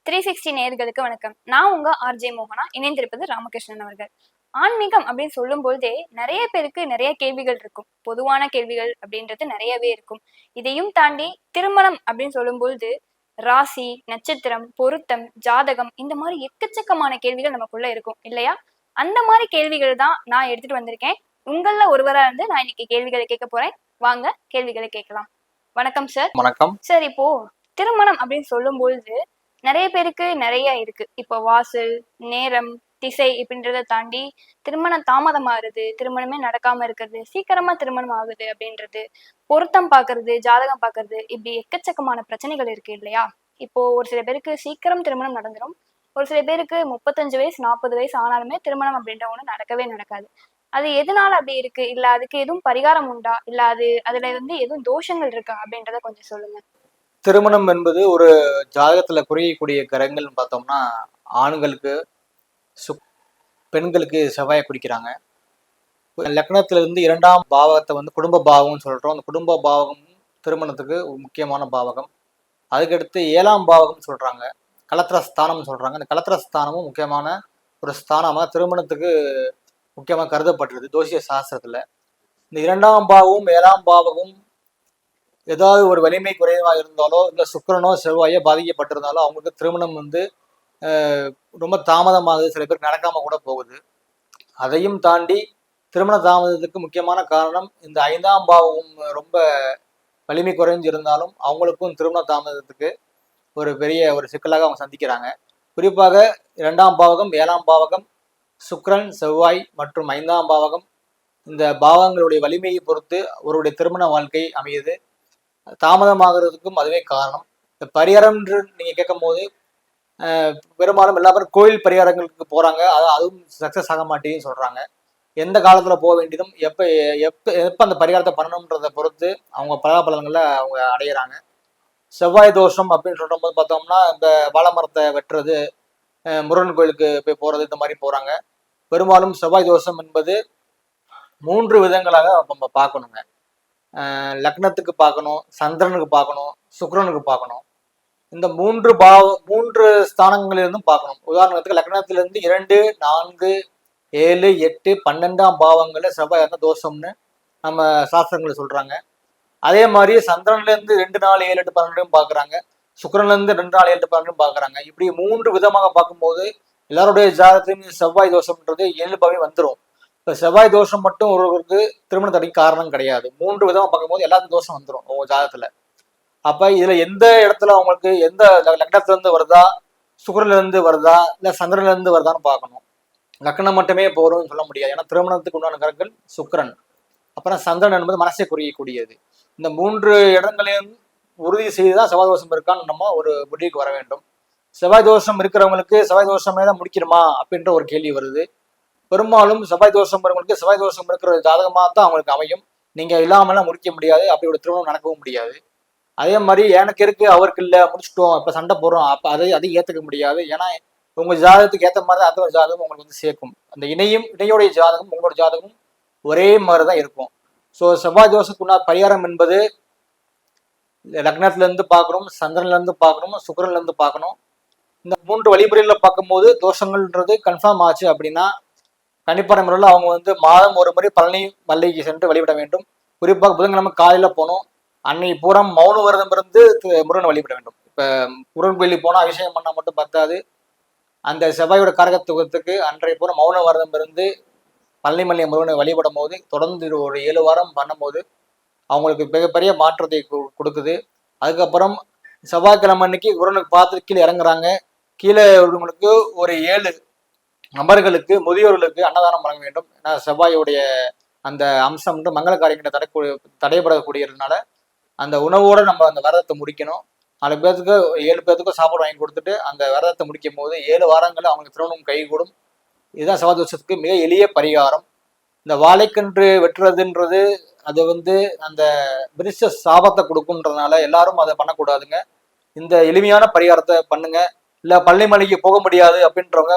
360 நேயர்களுக்கு வணக்கம். நான் உங்க ஆர்ஜே மோகனா. இணைந்திருப்பது ராமகிருஷ்ணன் அவர்கள். ஆன்மீகம் அப்படின்னு சொல்லும்போதே நிறைய பேருக்கு நிறைய கேள்விகள் இருக்கும். பொதுவான கேள்விகள் அப்படின்றது நிறையவே இருக்கும். இதையும் தாண்டி திருமணம் அப்படின்னு சொல்லும்பொழுது ராசி, நட்சத்திரம், பொருத்தம், ஜாதகம் இந்த மாதிரி எக்கச்சக்கமான கேள்விகள் நமக்குள்ள இருக்கும் இல்லையா? அந்த மாதிரி கேள்விகள் தான் நான் எடுத்துட்டு வந்திருக்கேன். உங்கள ஒருவரா இருந்து நான் இன்னைக்கு கேள்விகளை கேட்க போறேன். வாங்க கேள்விகளை கேட்கலாம். வணக்கம் சார். வணக்கம் சார், இப்போ திருமணம் அப்படின்னு சொல்லும்பொழுது நிறைய பேருக்கு நிறைய இருக்கு. இப்போ வாசல், நேரம், திசை இப்படின்றத தாண்டி திருமணம் தாமதமாகுது, திருமணமே நடக்காம இருக்கிறது, சீக்கிரமா திருமணம் ஆகுது அப்படின்றது, பொருத்தம் பாக்குறது, ஜாதகம் பாக்குறது, இப்படி எக்கச்சக்கமான பிரச்சனைகள் இருக்கு இல்லையா? இப்போ ஒரு சில பேருக்கு சீக்கிரம் திருமணம் நடந்துடும். ஒரு சில பேருக்கு 35 வயசு 40 வயசு ஆனாலுமே திருமணம் அப்படின்ற ஒண்ணு நடக்கவே நடக்காது. அது எதனால அப்படி இருக்கு? இல்ல அதுக்கு எதுவும் பரிகாரம் உண்டா? இல்ல அதுல எதுவும் தோஷங்கள் இருக்கா அப்படின்றத கொஞ்சம் சொல்லுங்க. திருமணம் என்பது ஒரு ஜாதகத்துல குறையக்கூடிய கிரகங்கள்னு பார்த்தோம்னா ஆண்களுக்கு பெண்களுக்கு செவ்வாயை குறிக்கிறாங்க. லக்னத்துல இருந்து 2ஆம் பாவகத்தை குடும்ப பாவம்னு சொல்றோம். அந்த குடும்ப பாவகம் திருமணத்துக்கு ஒரு முக்கியமான பாவகம். அதுக்கடுத்து 7ஆம் பாவகம் சொல்றாங்க, கலத்திர ஸ்தானம் சொல்றாங்க. அந்த கலத்திர ஸ்தானமும் முக்கியமான ஒரு ஸ்தானமா திருமணத்துக்கு முக்கியமாக கருதப்பட்டிருக்கு ஜோசிய சாஸ்திரத்துல. இந்த 2ஆம் பாவமும் 7ஆம் பாவமும் ஏதாவது ஒரு வலிமை குறைவாக இருந்தாலோ இல்லை சுக்கிரனோ செவ்வாயோ பாதிக்கப்பட்டிருந்தாலோ அவங்களுக்கு திருமணம் ரொம்ப தாமதமாகுது, சில பேருக்கு நடக்காம கூட போகுது. அதையும் தாண்டி திருமண தாமதத்துக்கு முக்கியமான காரணம் இந்த 5ஆம் பாவம் ரொம்ப வலிமை குறைஞ்சு இருந்தாலும் அவங்களுக்கும் திருமண தாமதத்துக்கு ஒரு பெரிய ஒரு சிக்கலாக அவங்க சந்திக்கிறாங்க. குறிப்பாக 2ஆம் பாவகம், 7ஆம் பாவகம், சுக்கிரன், செவ்வாய் மற்றும் 5ஆம் பாவகம், இந்த பாவங்களுடைய வலிமையை பொறுத்து அவருடைய திருமண வாழ்க்கை அமையுது. தாமதமாகிறதுக்கும் அதுவே காரணம். இந்த பரிகாரம் நீங்க கேட்கும் போது பெரும்பாலும் எல்லா பேரும் கோயில் பரிகாரங்களுக்கு போறாங்க, அதுவும் சக்சஸ் ஆக மாட்டேன்னு சொல்றாங்க. எந்த காலத்துல போக வேண்டியதும் எப்ப எப்ப எப்ப அந்த பரிகாரத்தை பண்ணணுன்றதை பொறுத்து அவங்க பலாபலன்களை அவங்க அடையிறாங்க. செவ்வாய் தோஷம் அப்படின்னு சொல்ற போது பார்த்தோம்னா இந்த வாழைமரத்தை வெட்டுறது, முருகன் கோயிலுக்கு போய் போறது, இந்த மாதிரி போறாங்க. பெரும்பாலும் செவ்வாய் தோஷம் என்பது 3 விதங்களாக நம்ம பார்க்கணுங்க. லக்னத்துக்கு பார்க்கணும், சந்திரனுக்கு பார்க்கணும், சுக்கிரனுக்கு பார்க்கணும். இந்த 3 ஸ்தானங்களிலிருந்தும் பார்க்கணும். உதாரணத்துக்கு லக்னத்திலிருந்து 2, 4, 7, 8, 12ஆம் பாவங்கள்ல செவ்வாய் தோஷம்னு நம்ம சாஸ்திரங்களை சொல்றாங்க. அதே மாதிரி சந்திரன்ல இருந்து 2, 4, 7, 8, 12 பார்க்குறாங்க. சுக்கிரன்ல இருந்து 2, 4, 7, 8, 12 பார்க்குறாங்க. இப்படி 3 விதமாக பார்க்கும்போது எல்லாருடைய ஜாதகத்திலும் செவ்வாய் தோஷம்ன்றது இயல்பாகவே வந்துடும். இப்போ செவ்வாய் தோஷம் மட்டும் ஒருவருக்கு திருமண தடைக்கு காரணம் கிடையாது. 3 விதமா பார்க்கும்போது எல்லாத்துக்கும் தோஷம் வந்துடும் உங்க ஜாதகத்துல. அப்ப இதுல எந்த இடத்துல அவங்களுக்கு எந்த லக்னத்துல இருந்து வருதா, சுக்கிரன்ல இருந்து வருதா, இல்ல சந்திரன்ல இருந்து வருதான்னு பார்க்கணும். லக்னம் மட்டுமே போறோம்னு சொல்ல முடியாது. ஏன்னா திருமணத்துக்கு உண்டான கிரகங்கள் சுக்கிரன், அப்புறம் சந்திரன் என்பது மனசை குறியக்கூடியது. இந்த 3 இடங்களையும் உறுதி செய்துதான் செவ்வாய் தோஷம் இருக்கான்னு நம்ம ஒரு முடிவுக்கு வர வேண்டும். செவ்வாய் தோஷம் இருக்கிறவங்களுக்கு செவ்வாய் தோஷமே தான் முடிக்கணுமா அப்படின்ற ஒரு கேள்வி வருது. பெரும்பாலும் செவ்வாய் தோஷம் இருக்கிறவங்களுக்கு செவ்வாய் தோஷம் இருக்கிற ஜாதகமாக தான் அவங்களுக்கு அமையும். நீங்க இல்லாமலாம் முடிக்க முடியாது, அப்படி ஒரு திருமணம் நடக்கவும் முடியாது. அதே மாதிரி எனக்கு இருக்கு அவருக்கு இல்லை முடிச்சிட்டோம் இப்ப சண்டை போடுறோம், அப்ப அதையும் ஏத்துக்க முடியாது. ஏன்னா உங்க ஜாதகத்துக்கு ஏற்ற மாதிரி அந்த ஒரு ஜாதகம் உங்களுக்கு சேர்க்கும். அந்த இணையோடைய ஜாதகம் உங்களோட ஜாதகம் ஒரே மாதிரிதான் இருக்கும். ஸோ செவ்வாய் தோஷத்துக்குன்னா பரிகாரம் என்பது லக்னத்துல இருந்து பார்க்கணும், சந்திரன்ல இருந்து பார்க்கணும், சுக்கிரன்ல இருந்து பார்க்கணும். இந்த 3 வழிமுறைகளை பார்க்கும்போது தோஷங்கள்ன்றது கன்ஃபார்ம் ஆச்சு அப்படின்னா கண்டிப்பான முறையில் அவங்க மாதம் ஒரு முறை பழனி மல்லிகைக்கு சென்று வழிபட வேண்டும். குறிப்பாக புதன்கிழமை காலையில போகணும். அன்னைக்கு பூரா மௌன விரதம் இருந்து முருகனை வழிபட வேண்டும். இப்ப முருகன் கோயிலுக்கு போனா அபிஷேகம் பண்ணா மட்டும் பத்தாது. அந்த செவ்வாயோட காரகத்துவத்துக்கு அன்றைய பூரா மௌன விரதம் இருந்து பழனி மல்லிகை முருகனை வழிபடும் போது தொடர்ந்து ஒரு 7 வாரம் பண்ணும்போது அவங்களுக்கு மிகப்பெரிய மாற்றத்தை கொடுக்குது. அதுக்கப்புறம் செவ்வாய்க்கிழமை அன்னைக்கு முருகனுக்கு பார்த்து கீழே இறங்குறாங்க. கீழே உள்ளவங்களுக்கு ஒரு 7 நபர்களுக்கு முதியோர்களுக்கு அன்னதானம் வழங்க வேண்டும். ஏன்னா செவ்வாயுடைய அந்த அம்சம் மங்கள காரியங்களை தடைபடக்கூடியதுனால அந்த உணவோட நம்ம அந்த விரதத்தை முடிக்கணும். 4 பேர்த்துக்கு 7 பேர்த்துக்கும் சாப்பாடு வாங்கி கொடுத்துட்டு அந்த விரதத்தை முடிக்கும் போது 7 வாரங்கள் அவங்களுக்கு திருமணம் கைகூடும். இதுதான் செவ்வாய் தோஷத்துக்கு மிக எளிய பரிகாரம். இந்த வாழைக்கன்று வெட்டுறதுன்றது அது அந்த விருஷ சாபத்தை கொடுக்குன்றதுனால எல்லாரும் அதை பண்ணக்கூடாதுங்க. இந்த எளிமையான பரிகாரத்தை பண்ணுங்க. இல்ல பழனி மலைக்கு போக முடியாது அப்படின்றவங்க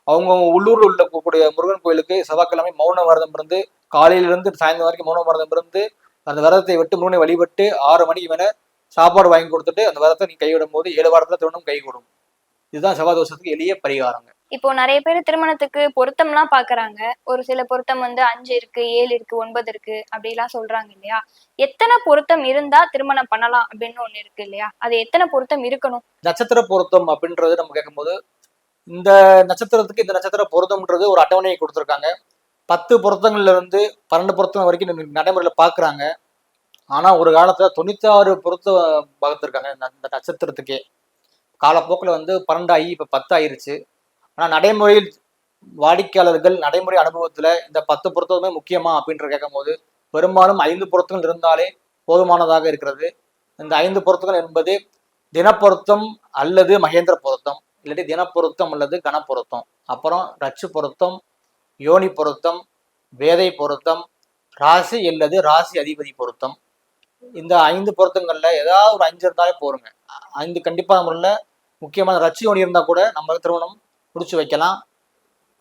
அவங்க உள்ளூர்ல உள்ள கூடிய முருகன் கோயிலுக்கு செவ்வாய்க்கிழமை மௌன விரதம் இருந்து காலையிலிருந்து சாயந்தரம் வரைக்கும் மௌன விரதம் இருந்து அந்த விரதத்தை விட்டு முருகனை வழிபட்டு 6 மணிக்கு மேல சாப்பாடு வாங்கி கொடுத்துட்டு அந்த விரதத்தை நீ கைவிடும் போது 7 வாரத்துல திருமணம் கைகூடும். இதுதான் செவ்வாய் தோஷத்துக்கு எளிய பரிகாரங்க. இப்போ நிறைய பேர் திருமணத்துக்கு பொருத்தம்லாம் பாக்குறாங்க. ஒரு சில பொருத்தம் வந்து 5 இருக்கு, 7 இருக்கு, 9 இருக்கு அப்படிலாம் சொல்றாங்க இல்லையா? எத்தனை பொருத்தம் இருந்தா திருமணம் பண்ணலாம் அப்படின்னு ஒண்ணு இருக்கு இல்லையா? அது எத்தனை பொருத்தம் இருக்கணும்? நட்சத்திர பொருத்தம் அப்படின்றது நம்ம கேட்கும்போது, இந்த நட்சத்திரத்துக்கு இந்த நட்சத்திர பொருத்தம்ன்றது ஒரு அட்டவணையை கொடுத்துருக்காங்க. 10 பொருத்தங்கள்ல இருந்து 12 பொருத்தம் வரைக்கும் நடைமுறையில பாக்குறாங்க. ஆனா ஒரு காலத்துல 96 பொருத்தம் வகுத்திருக்காங்க இந்த நட்சத்திரத்துக்கே. காலப்போக்கில் வந்து 12 ஆகி இப்ப 10 ஆயிருச்சு. ஆனா நடைமுறையில் வாடிக்கையாளர்கள் நடைமுறை அனுபவத்துல இந்த 10 பொருத்தமே முக்கியமா அப்படின்ற கேட்கும்போது பெரும்பாலும் 5 பொருத்தங்கள் இருந்தாலே போதுமானதாக இருக்கிறது. இந்த 5 பொருத்தங்கள் என்பது தினப்பொருத்தம் அல்லது மகேந்திர பொருத்தம், இல்லாட்டி தினப்பொருத்தம் அல்லது கணப்பொருத்தம், அப்புறம் ரட்சு பொருத்தம், யோனி பொருத்தம், வேதை பொருத்தம், ராசி அல்லது ராசி அதிபதி பொருத்தம். இந்த 5 பொருத்தங்கள்ல ஏதாவது ஒரு 5 இருந்தாலே போருங்க. 5 கண்டிப்பா முறையில் முக்கியமான ரட்சி யோனி இருந்தா கூட நம்ம திருமணம் முடிச்சு வைக்கலாம்.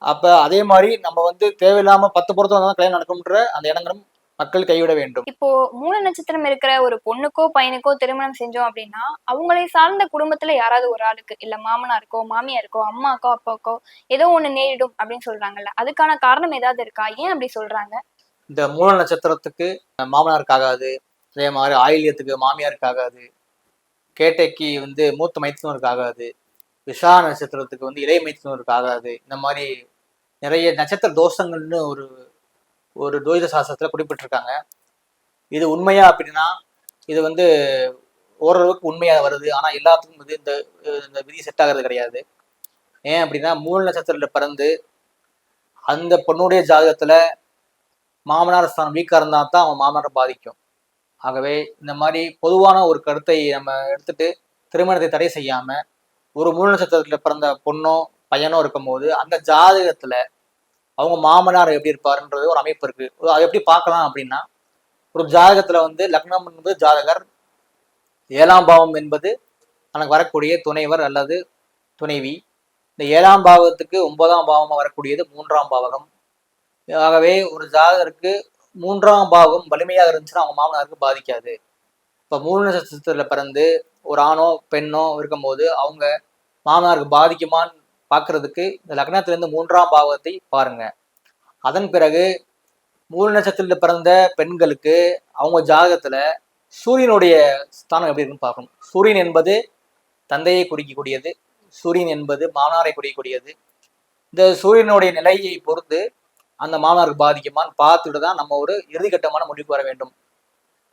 அப்ப அதே மாதிரி நம்ம வந்து தேவையில்லாம 10 பொருத்தம் தான் கல்யாணம் நடக்கும்ன்ற அந்த எண்ணங்களும் மக்கள் கைவிட வேண்டும். இப்போ மூல நட்சத்திரம் இருக்கிற ஒரு பொண்ணுக்கோ பையனுக்கோ திருமணம் செஞ்சோம் அப்படின்னா அவங்களை சார்ந்த குடும்பத்துல யாராவது ஒரு ஆளுக்கு இல்ல மாமனாருக்கோ மாமியாருக்கோ அம்மாக்கோ அப்பாக்கோ ஏதோ ஒண்ணு நேரிடும் அப்படின்னு சொல்றாங்கல்ல, அதுக்கான காரணம் ஏதாவது இருக்கா? ஏன் அப்படி சொல்றாங்க? இந்த மூல நட்சத்திரத்துக்கு மாமனாருக்கு ஆகாது, அதே மாதிரி ஆயில்யத்துக்கு மாமியாருக்கு ஆகாது, கேட்டைக்கு வந்து மூத்த மைத்துனருக்கு ஆகாது, விஷா நட்சத்திரத்துக்கு வந்து இளைய மைத்துனருக்கு ஆகாது. இந்த மாதிரி நிறைய நட்சத்திர தோஷங்கள்னு ஒரு ஒரு துவைத சாஸ்திரத்துல குறிப்பிட்டிருக்காங்க. இது உண்மையா அப்படின்னா இது வந்து ஓரளவுக்கு உண்மையா வருது. ஆனா எல்லாத்துக்கும் வந்து இந்த விதி செட் ஆகிறது கிடையாது. ஏன் அப்படின்னா மூல நட்சத்திரத்துல பிறந்து அந்த பொண்ணுடைய ஜாதகத்துல மாமனார் ஸ்தானம் வீக்கா இருந்தா தான் அவன் மாமனாரை பாதிக்கும். ஆகவே இந்த மாதிரி பொதுவான ஒரு கருத்தை நம்ம எடுத்துட்டு திருமணத்தை தடை செய்யாம ஒரு மூல நட்சத்திரத்துல பிறந்த பொண்ணோ பையனோ இருக்கும் போது அந்த ஜாதகத்துல அவங்க மாமனார் எப்படி இருப்பாருன்றது ஒரு அமைப்பு இருக்கு. அதை எப்படி பார்க்கலாம் அப்படின்னா, ஒரு ஜாதகத்துல வந்து லக்னம் என்பது ஜாதகர், 7ஆம் பாவம் என்பது தனக்கு வரக்கூடிய துணைவர் அல்லது துணைவி. இந்த 7ஆம் பாவத்துக்கு 9ஆம் பாவமா வரக்கூடியது 3ஆம் பாவகம். ஆகவே ஒரு ஜாதகருக்கு 3ஆம் பாவம் வலிமையாக இருந்துச்சுன்னா அவங்க மாமனாருக்கு பாதிக்காது. இப்ப மூல நட்சத்திரத்துல பிறந்து ஒரு ஆணோ பெண்ணோ இருக்கும்போது அவங்க மாமனாருக்கு பாதிக்குமான்னு பார்க்கறதுக்கு இந்த லக்னத்துல இருந்து 3ஆம் பாவத்தை பாருங்க. அதன் பிறகு மூல நட்சத்திரத்துல பிறந்த பெண்களுக்கு அவங்க ஜாதகத்துல சூரியனுடைய ஸ்தானம் எப்படி இருக்குன்னு பார்க்கணும். சூரியன் என்பது தந்தையை குறிக்கக்கூடியது, சூரியன் என்பது மாமனாரை குறிக்கக்கூடியது. இந்த சூரியனுடைய நிலையை பொறுத்து அந்த மாமனாருக்கு பாதிக்குமான்னு பார்த்துட்டு தான் நம்ம ஒரு இறுதிக்கட்டமான முடிவுக்கு வர வேண்டும்.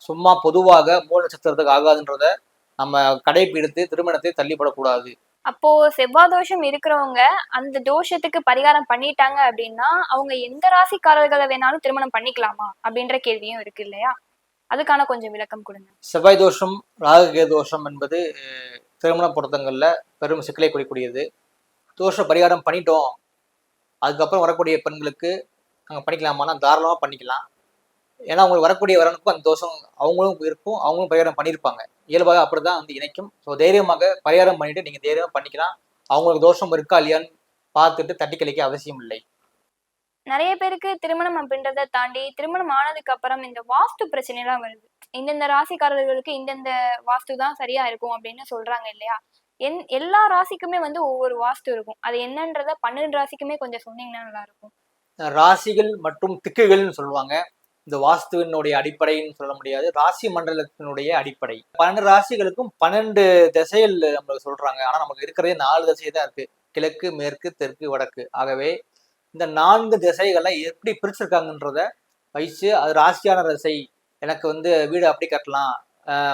சும்மா பொதுவாக மூல நட்சத்திரத்துக்கு ஆகாதுன்றத நம்ம கடைபிடித்து திருமணத்தை தள்ளிப்படக்கூடாது. அப்போ செவ்வாய் தோஷம் இருக்கிறவங்க அந்த தோஷத்துக்கு பரிகாரம் பண்ணிட்டாங்க அப்படின்னா அவங்க எந்த ராசிக்காரர்களை வேணாலும் திருமணம் பண்ணிக்கலாமா அப்படின்ற கேள்வியும் இருக்கு இல்லையா? அதுக்கான கொஞ்சம் விளக்கம் கொடுங்க. செவ்வாய் தோஷம், ராகு தோஷம் என்பது திருமண பொருத்தங்கள்ல பெரும் சிக்கலை குறிக்கூடியது. தோஷ பரிகாரம் பண்ணிட்டோம், அதுக்கப்புறம் வரக்கூடிய பெண்களுக்கு நாங்கள் பண்ணிக்கலாமான்னா தாராளமாக பண்ணிக்கலாம். ஏன்னா அவங்களுக்கு வரக்கூடிய வரனுக்கும் அந்த தோஷம் அவங்களும் இருக்கும், அவங்களும் பரிகாரம் பண்ணியிருப்பாங்க. இயல்பாக அப்படிதான் வந்து இணைக்கும். ஸோ தைரியமாக பரிகாரம் பண்ணிட்டு நீங்க தைரியமாக பண்ணிக்கலாம். அவங்களுக்கு தோஷம் இருக்கா இல்லையான்னு பார்த்துட்டு தட்டி கழிக்க அவசியம் இல்லை. நிறைய பேருக்கு திருமணம் அப்படின்றத தாண்டி திருமணம் ஆனதுக்கு அப்புறம் இந்த வாஸ்து பிரச்சனை எல்லாம் வருது. இந்தந்த ராசிக்காரர்களுக்கு இந்தந்த வாஸ்து தான் சரியா இருக்கும் அப்படின்னு சொல்றாங்க இல்லையா? எல்லா ராசிக்குமே வந்து ஒவ்வொரு வாஸ்து இருக்கும். அது என்னன்றத 12 ராசிக்குமே கொஞ்சம் சொன்னீங்கன்னா நல்லா இருக்கும். ராசிகள் மற்றும் திக்குகள்னு சொல்லுவாங்க. இந்த வாஸ்துவினுடைய அடிப்படைன்னு சொல்ல முடியாது, ராசி மண்டலத்தினுடைய அடிப்படை. 12 ராசிகளுக்கும் 12 திசைகள் நம்மளுக்கு சொல்றாங்க. ஆனா நமக்கு இருக்கிறதே 4 திசை தான் இருக்கு. கிழக்கு, மேற்கு, தெற்கு, வடக்கு. ஆகவே இந்த 4 திசைகளை எப்படி பிரிச்சிருக்காங்கன்றத வச்சு அது ராசியான திசை, எனக்கு வந்து வீடு அப்படி கட்டலாம்,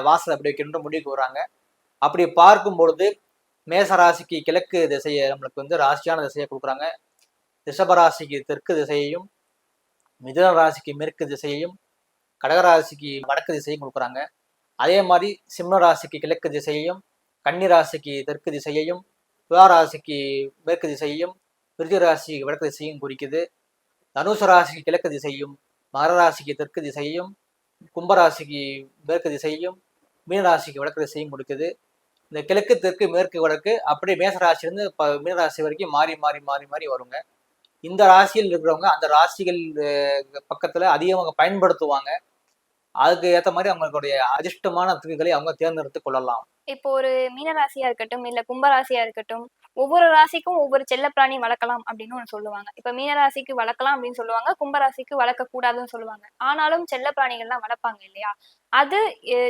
வாசல் அப்படி வைக்கணுன்ற முடிவுக்கு வராங்க. அப்படி பார்க்கும் பொழுது மேச ராசிக்கு கிழக்கு திசையை நம்மளுக்கு வந்து ராசியான திசையை கொடுக்குறாங்க. ரிஷபராசிக்கு தெற்கு திசையையும், மிதுன ராசிக்கு மேற்கு திசையையும், கடகராசிக்கு வடக்கு திசையும் கொடுக்குறாங்க. அதே மாதிரி சிம்ம ராசிக்கு கிழக்கு திசையையும், கன்னி ராசிக்கு தெற்கு திசையையும், துலா ராசிக்கு மேற்கு திசையையும், விருச்சிக ராசிக்கு வடக்கு திசையும் குறிக்குது. தனுசு ராசிக்கு கிழக்கு திசையும், மகர ராசிக்கு தெற்கு திசையையும், கும்பராசிக்கு மேற்கு திசையையும், மீனராசிக்கு வடக்கு திசையும் கொடுக்குது. இந்த கிழக்கு தெற்கு மேற்கு வடக்கு அப்படியே மேச ராசியிலிருந்து மீனராசி வரைக்கும் மாறி மாறி மாறி மாறி வருங்க. இந்த ராசியில் இருக்கிறவங்க அந்த ராசிகள் பக்கத்துல அதிகமாக பயன்படுத்துவாங்க. அதுக்கு ஏற்ற மாதிரி அவங்களுடைய அதிர்ஷ்டமான திக்குகளை அவங்க தேர்ந்தெடுத்து கொள்ளலாம். இப்போ ஒரு மீனராசியா இருக்கட்டும் இல்ல கும்பராசியா இருக்கட்டும், ஒவ்வொரு ராசிக்கும் ஒவ்வொரு செல்லப்பிராணி வளர்க்கலாம் அப்படின்னு ஒன்று சொல்லுவாங்க. இப்ப மீன ராசிக்கு வளர்க்கலாம் அப்படின்னு சொல்லுவாங்க, கும்பராசிக்கு வளர்க்க கூடாதுன்னு சொல்லுவாங்க. ஆனாலும் செல்லப்பிராணிகள்லாம் வளர்ப்பாங்க இல்லையா? அது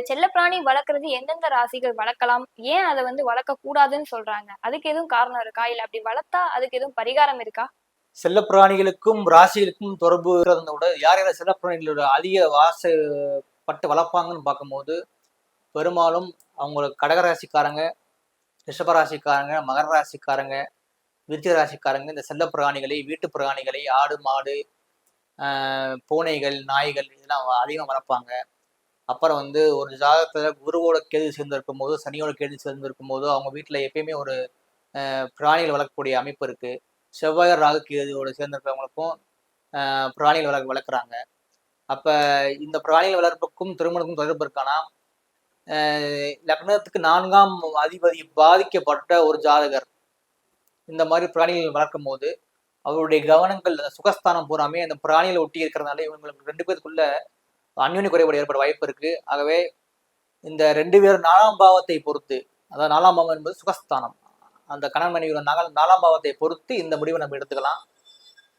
செல்லப்பிராணி வளர்க்கறது எந்தெந்த ராசிகள் வளர்க்கலாம், ஏன் அதை வந்து வளர்க்க கூடாதுன்னு சொல்றாங்க? அதுக்கு எதுவும் காரணம் இருக்கா, இல்ல அப்படி வளர்த்தா அதுக்கு எதுவும் பரிகாரம் இருக்கா? செல்லப்பிராணிகளுக்கும் ராசிகளுக்கும் தொடர்பு இருக்கிறத விட யார் யார் செல்லப்பிராணிகளோட அதிக வாசப்பட்டு வளர்ப்பாங்கன்னு பார்க்கும்போது பெரும்பாலும் அவங்களுக்கு கடகராசிக்காரங்க, ரிஷபராசிக்காரங்க, மகர ராசிக்காரங்க, விருச்சிக ராசிக்காரங்க இந்த செல்ல பிராணிகளை, வீட்டு பிராணிகளை, ஆடு மாடு, பூனைகள், நாய்கள் இதெல்லாம் அதிகம் வளர்ப்பாங்க. அப்புறம் வந்து ஒரு ஜாதகத்துல குருவோட கேது சேர்ந்திருக்கும் போது, சனியோட கேது சேர்ந்திருக்கும் போது அவங்க வீட்டில் எப்பயுமே ஒரு பிராணிகள் வளர்க்கக்கூடிய அமைப்பு இருக்கு. செவ்வாய் ராகு கேதுவோட சேர்ந்திருக்கிறவங்களுக்கும் பிராணிகள் வளர்க்குறாங்க. அப்ப இந்த பிராணிகள் வளர்ப்புக்கும் திருமணத்துக்கும் தொடர்பு இருக்கானா? லக்னத்துக்கு 4ஆம் அதிபதி பாதிக்கப்பட்ட ஒரு ஜாதகர் இந்த மாதிரி பிராணிகள் வளர்க்கும் போது அவருடைய கவனங்கள் சுகஸ்தானம் பூராமே அந்த பிராணிகளை ஒட்டி இருக்கிறதுனால இவங்களுக்கு 2 பேருக்குள்ள அந்யோன்ய குறைபாடு ஏற்பட வாய்ப்பு இருக்கு. ஆகவே இந்த 2 பேர் 4ஆம் பாவத்தை பொறுத்து, அதாவது 4ஆம் பாவம் என்பது சுகஸ்தானம், அந்த கணவன் மனைவியோட 4ஆம் பாவத்தை பொறுத்து இந்த முடிவை நம்ம எடுத்துக்கலாம்.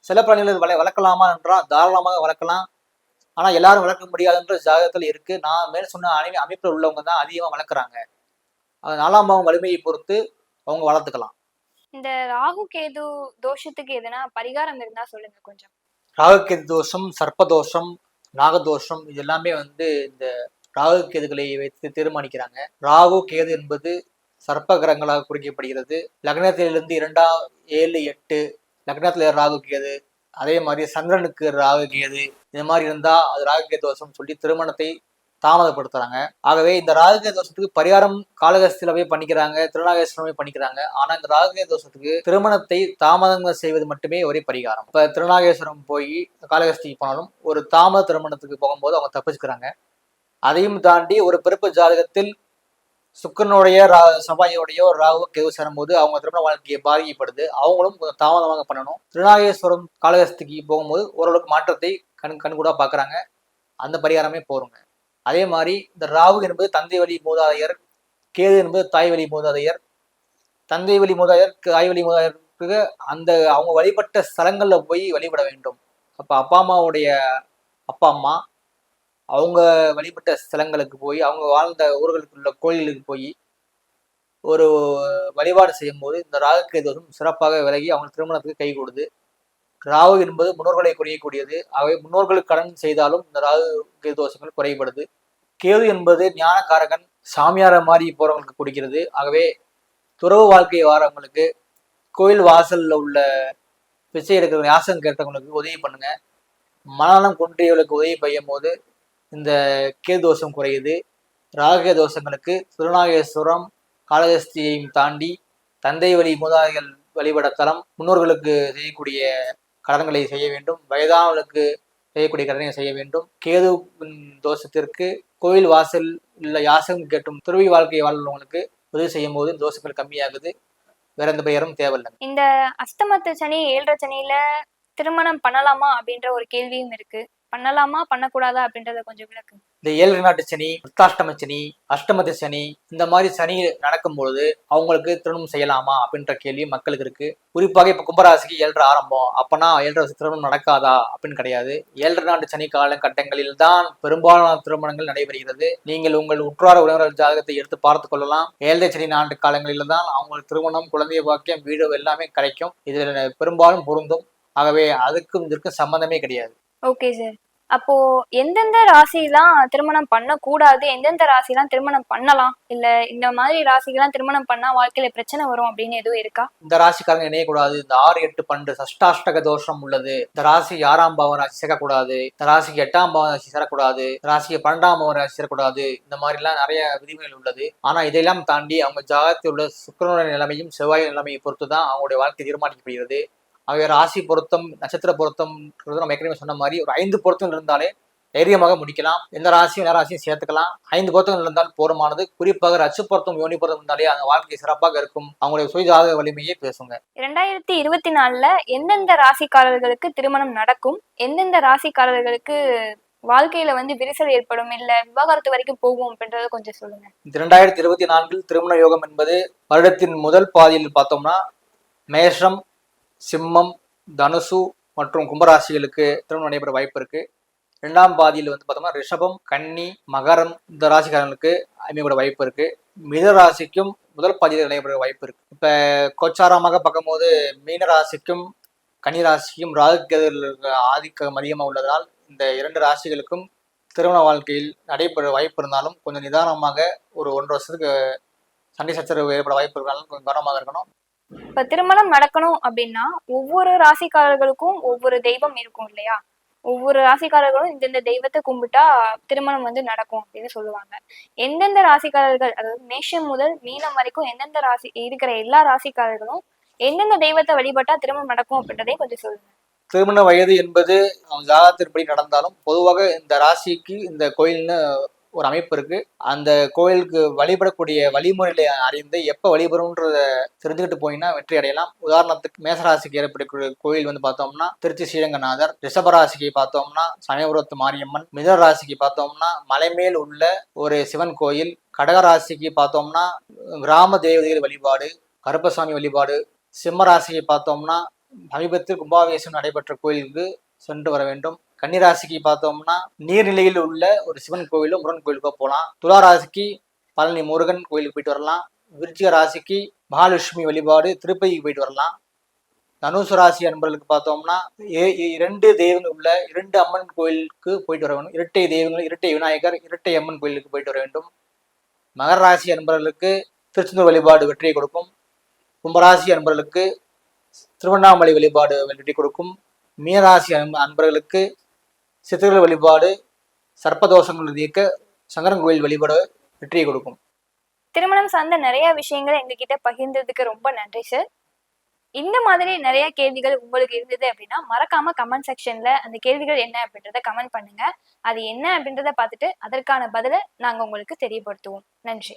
சில பிராணிகள் வளர்க்கலாமா என்றால் தாராளமாக வளர்க்கலாம். ஆனா எல்லாரும் வளர்க்க முடியாதுன்ற ஜாதகத்துல இருக்கு. நான் மேல் சொன்ன அமைப்புல உள்ளவங்க தான் அதிகமா வளர்க்குறாங்க. அது 4ஆம் பாவம் வலிமையை பொறுத்து அவங்க வளர்த்துக்கலாம். இந்த ராகு கேது தோஷத்துக்கு எதனா பரிகாரம் இருந்தா சொல்லுங்க கொஞ்சம். ராகு கேது தோஷம், சர்ப்பதோஷம், நாகதோஷம் இது எல்லாமே வந்து இந்த ராகு கேதுகளை வைத்து தீர்மானிக்கிறாங்க. ராகு கேது என்பது சர்ப்ப கிரகங்களாக குறிக்கப்படுகிறது. லக்னத்திலிருந்து 2, 7, 8 லக்னத்துல ராகு கேது, அதே மாதிரி சந்திரனுக்கு ராகு கேது இந்த மாதிரி இருந்தா அது ராகுகேது தோஷம் சொல்லி திருமணத்தை தாமதப்படுத்துறாங்க. ஆகவே இந்த ராகுகேது தோஷத்துக்கு பரிகாரம் காலகஸ்தியில பண்ணிக்கிறாங்க, திருநாகேஸ்வரமே பண்ணிக்கிறாங்க. ஆனா இந்த ராகுகேது தோஷத்துக்கு திருமணத்தை தாமதம் செய்வது மட்டுமே ஒரே பரிகாரம். இப்ப திருநாகேஸ்வரம் போய் காலகஸ்திக்கு போனாலும் ஒரு தாமத திருமணத்துக்கு போகும்போது அவங்க தப்பிச்சுக்கிறாங்க. அதையும் தாண்டி ஒரு பிறப்பு ஜாதகத்தில் சுக்கரனுடைய செவ்வாயோடையோ ராகு கேது சேரும்போது அவங்க திருமண வாழ்க்கையை பாதிக்கப்படுது. அவங்களும் கொஞ்சம் தாமதமாக பண்ணணும். திருநாகேஸ்வரம் காலகஸ்திக்கு போகும்போது ஓரளவுக்கு மாற்றத்தை கண்கூடா பாக்குறாங்க. அந்த பரிகாரமே போருங்க. அதே மாதிரி இந்த ராகு என்பது தந்தை வழி மூதாதையர், கேது என்பது தாய் வழி மூதாதையர். தந்தை வழி மூதாதையர், தாய் வழி மூதாதையருக்கு அந்த அவங்க வழிபட்ட ஸ்தலங்கள்ல போய் வழிபட வேண்டும். அப்ப அப்பா அம்மாவுடைய அப்பா அம்மா அவங்க வழிபட்ட ஸ்தலங்களுக்கு போய் அவங்க வாழ்ந்த ஊர்களுக்கு உள்ள கோயிலுக்கு போய் ஒரு வழிபாடு செய்யும் போது இந்த ராகு கேதுவும் சிறப்பாக விலகி அவங்க திருமணத்துக்கு கை கொடுது. ராகு என்பது முன்னோர்களை குறையக்கூடியது. ஆகவே முன்னோர்களுக்கு கடன் செய்தாலும் இந்த ராகு கேது தோஷங்கள் குறைபடுது. கேது என்பது ஞானக்காரகன், சாமியார மாதிரி போறவங்களுக்கு குடிக்கிறது. ஆகவே துறவு வாழ்க்கை வாரவங்களுக்கு, கோயில் வாசல்ல உள்ள பிச்சை எடுக்கிற யாசகம் கேட்டவங்களுக்கு உதவி பண்ணுங்க. மனநலம் குன்றியவர்களுக்கு உதவி செய்யும் போது இந்த கேது தோஷம் குறையுது. ராகு தோஷங்களுக்கு திருநாகேஸ்வரம் காலகஸ்தியையும் தாண்டி தந்தை வழி மூதாதைகள் வழிபடத்தலம், முன்னோர்களுக்கு செய்யக்கூடிய கடன்களை செய்ய வேண்டும், வயதானவர்களுக்கு செய்யக்கூடிய கடனை செய்ய வேண்டும். கேது தோஷத்திற்கு கோயில் வாசல் இல்ல யாசகம் கேட்டும் துறவி வாழ்க்கையை வாழ்றவங்களுக்கு உதவி செய்யும் போது தோஷங்கள் கம்மியாகுது. வேற எந்த பெயரும் தேவையில்லை. இந்த அஷ்டமத்து சனி 7.5 சனியில திருமணம் பண்ணலாமா அப்படின்ற ஒரு கேள்வியும் இருக்கு. பண்ணலாமா பண்ணக்கூடாதா அப்படின்றத கொஞ்சம் விளக்கு. இந்த 7 நாட்டு சனி, அர்த்தாஷ்டம சனி, அஷ்டமத்து சனி இந்த மாதிரி சனி நடக்கும்பொழுது அவங்களுக்கு திருமணம் செய்யலாமா அப்படின்ற கேள்வி மக்களுக்கு இருக்கு. குறிப்பாக இப்ப கும்பராசிக்கு 7.5 ஆரம்பம், அப்பனா 7.5 வருஷம் திருமணம் நடக்காதா அப்படின்னு கிடையாது. 7 நாட்டு சனி காலகட்டங்களில் தான் பெரும்பாலான திருமணங்கள் நடைபெறுகிறது. நீங்கள் உங்கள் உற்றார உறவினர்கள் ஜாதகத்தை எடுத்து பார்த்து கொள்ளலாம். 7.5 சனி நாட்டு காலங்களில் தான் அவங்களுக்கு திருமணம், குழந்தைய பாக்கியம், வீடு எல்லாமே கிடைக்கும். இதுல பெரும்பாலும் பொருந்தும். ஆகவே அதுக்கும் இதற்கும் சம்பந்தமே கிடையாது. Okay sir. அப்போ எந்தெந்த ராசிலாம் திருமணம் பண்ணக்கூடாது, எந்தெந்த ராசிலாம் திருமணம் பண்ணலாம், இல்ல இந்த மாதிரி ராசிகள்லாம் திருமணம் பண்ணா வாழ்க்கையில பிரச்சனை வரும் அப்படின்னு எதுவும் இருக்கா? இந்த ராசிக்காரங்க இணையக்கூடாது, இந்த 6, 8, 12 சஷ்டாஷ்டக தோஷம் உள்ளது, இந்த ராசி 6ஆம் பாவம் ராசி சேரக்கூடாது, இந்த ராசிக்கு 8ஆம் பாவம் ராசி சேரக்கூடாது, ராசிக்கு 12ஆம் பாவம் ராசி சேரக்கூடாது, இந்த மாதிரி எல்லாம் நிறைய விதிமுறைகள் உள்ளது. ஆனா இதையெல்லாம் தாண்டி அவங்க ஜாதகத்தில் உள்ள சுக்கிரனுடைய நிலைமையும் செவ்வாய் நிலைமையை பொறுத்து தான் அவங்களுடைய வாழ்க்கை தீர்மானிக்கப்படுகிறது. ஆகவே ராசி பொருத்தம், நட்சத்திர பொருத்தம் நம்ம ஏற்கனவே சொன்ன மாதிரி ஒரு 5 பொருத்தங்கள் இருந்தாலே தைரியமாக முடிக்கலாம். எந்த ராசியும் எல்லா ராசியும் சேர்த்துக்கலாம். 5 பொருத்தங்கள் இருந்தால் போதுமானது. குறிப்பாக ரச்சு பொருத்தம், யோனி பொருத்தம் இருந்தாலே அந்த வாழ்க்கை சிறப்பாக இருக்கும். அவங்களுடைய சுயஜாதக வலிமையை பேசுங்க. 2024ல எந்தெந்த ராசிக்காரர்களுக்கு திருமணம் நடக்கும், எந்தெந்த ராசிக்காரர்களுக்கு வாழ்க்கையில வந்து விரிசல் ஏற்படும், இல்ல விவாகரத்து வரைக்கும் போகும் அப்படின்றத கொஞ்சம் சொல்லுங்க. 2024 திருமண யோகம் என்பது வருடத்தின் முதல் பாதியில் பார்த்தோம்னா மேஷம், சிம்மம், தனுசு மற்றும் கும்பராசிகளுக்கு திருமணம் நடைபெற வாய்ப்பு இருக்கு. இரண்டாம் பாதியில் வந்து பார்த்தோம்னா ரிஷபம், கன்னி, மகரம் இந்த ராசிக்காரங்களுக்கு அமையக்கூட வாய்ப்பு இருக்கு. மித ராசிக்கும் முதல் பாதியில் நடைபெற வாய்ப்பு இருக்கு. இப்ப கோச்சாரமாக பார்க்கும்போது மீன ராசிக்கும் கன்னி ராசிக்கும் ராகு கேது ஆதிக்கம் அதிகமாக உள்ளதால் இந்த இரண்டு ராசிகளுக்கும் திருமண வாழ்க்கையில் நடைபெற வாய்ப்பு இருந்தாலும் கொஞ்சம் நிதானமாக ஒரு 1.5 வருஷத்துக்கு சண்டை சச்சரவு ஏற்பட வாய்ப்பு இருந்தாலும் கொஞ்சம் கவனமாக இருக்கணும். இப்ப திருமணம் நடக்கணும் அப்படின்னா ஒவ்வொரு ராசிக்காரர்களுக்கும் ஒவ்வொரு தெய்வம் இருக்கும் இல்லையா? ஒவ்வொரு ராசிக்காரர்களும் இந்தந்த தெய்வத்தை கும்பிட்டா திருமணம் வந்து நடக்கும் அப்படின்னு சொல்லுவாங்க. எந்தெந்த ராசிக்காரர்கள், அதாவது மேஷம் முதல் மீனம் வரைக்கும் எந்தெந்த ராசி இருக்கிற எல்லா ராசிக்காரர்களும் எந்தெந்த தெய்வத்தை வழிபட்டா திருமணம் நடக்கும் அப்படின்றதே கொஞ்சம் சொல்லுங்க. திருமண வயது என்பது ஜாதகத்தின்படி நடந்தாலும் பொதுவாக இந்த ராசிக்கு இந்த கோயில்னு ஒரு அமைப்பு இருக்கு. அந்த கோயிலுக்கு வழிபடக்கூடிய வழிமுறைகளை அறிந்து எப்ப வழிபடும்ன்றத தெரிஞ்சுக்கிட்டு போயின்னா வெற்றி அடையலாம். உதாரணத்துக்கு மேசராசிக்கு ஏற்படக்கூடிய கோயில் வந்து பார்த்தோம்னா திருச்சி ஸ்ரீரங்கநாதர், ரிஷபராசிக்கு பார்த்தோம்னா சமயபுரத்து மாரியம்மன், மிதன ராசிக்கு பார்த்தோம்னா மலைமேல் உள்ள ஒரு சிவன் கோயில், கடகராசிக்கு பார்த்தோம்னா கிராம தேவதைகள் வழிபாடு, கருப்பசாமி வழிபாடு, சிம்ம ராசியை பார்த்தோம்னா சமீபத்தில் கும்பாபிஷேகம் நடைபெற்ற கோயிலுக்கு சென்று வர வேண்டும். கன்னிராசிக்கு பார்த்தோம்னா நீர்நிலையில் உள்ள ஒரு சிவன் கோயிலும் முருகன் கோயிலுக்கோ போகலாம். துலா ராசிக்கு பழனி முருகன் கோயிலுக்கு போயிட்டு வரலாம். விருச்சிக ராசிக்கு மகாலட்சுமி வழிபாடு திருப்பதிக்கு போயிட்டு வரலாம். தனுசு ராசி அன்பர்களுக்கு பார்த்தோம்னா இரண்டு தெய்வங்கள் உள்ள 2 அம்மன் கோயிலுக்கு போயிட்டு வர வேண்டும். இரட்டை தெய்வங்கள், இரட்டை விநாயகர், இரட்டை அம்மன் கோயிலுக்கு போயிட்டு வர வேண்டும். மகர ராசி அன்பர்களுக்கு திருச்செந்தூர் வழிபாடு வெற்றியை கொடுக்கும். கும்பராசி அன்பர்களுக்கு திருவண்ணாமலை வழிபாடு வெற்றி கொடுக்கும். மீனராசி அன்பர்களுக்கு சித்திரை வழிபாடு, சர்ப்பதோஷங்கள் நீக்க சங்கரன் கோயில் வழிபாடு வெற்றியை கொடுக்கும். திருமணம் சார்ந்த நிறைய விஷயங்களை எங்ககிட்ட பகிர்ந்ததுக்கு ரொம்ப நன்றி சார். இந்த மாதிரி நிறைய கேள்விகள் உங்களுக்கு இருந்தது அப்படின்னா மறக்காம கமெண்ட் செக்ஷன்ல அந்த கேள்விகள் என்ன அப்படின்றத கமெண்ட் பண்ணுங்க. அது என்ன அப்படின்றத பார்த்துட்டு அதற்கான பதிலை நாங்க உங்களுக்கு தெரியப்படுத்துவோம். நன்றி.